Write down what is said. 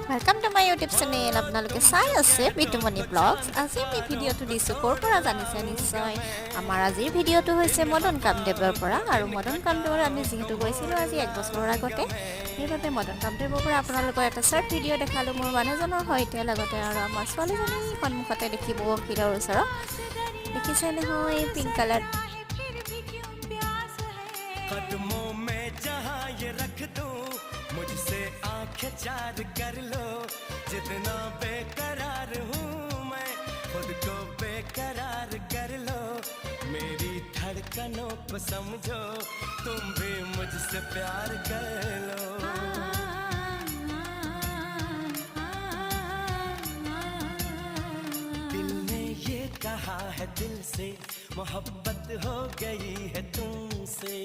Welcome to my YouTube channel আপোনালোকে চাই আছে বিটুমণি ব্লগছ। আজি আমি ভিডিঅ'টো দিছোঁ ক'ৰ পৰা জানিছে নিশ্চয়। আমাৰ আজিৰ ভিডিঅ'টো হৈছে মদন কামদেৱৰ পৰা। আৰু মদন কামদেৱৰ আমি যিহেতু গৈছিলোঁ আজি 1 বছৰৰ আগতে, সেইবাবে মদন কামদেৱৰ পৰা আপোনালোকৰ এটা শ্বৰ্ট ভিডিঅ' দেখালোঁ মোৰ মানুহজনৰ সৈতে, লগতে আৰু আমাৰ ছোৱালীজনী সন্মুখতে দেখিব খিলৰ ওচৰত দেখিছে নহয় পিংক কালাৰ। मुझसे आंखें चार कर लो, जितना बेकरार हूँ मैं खुद को बेकरार कर लो। मेरी धड़कनों को समझो, तुम भी मुझसे प्यार कर लो। दिल ने ये कहा है दिल से, मोहब्बत हो गई है तुमसे।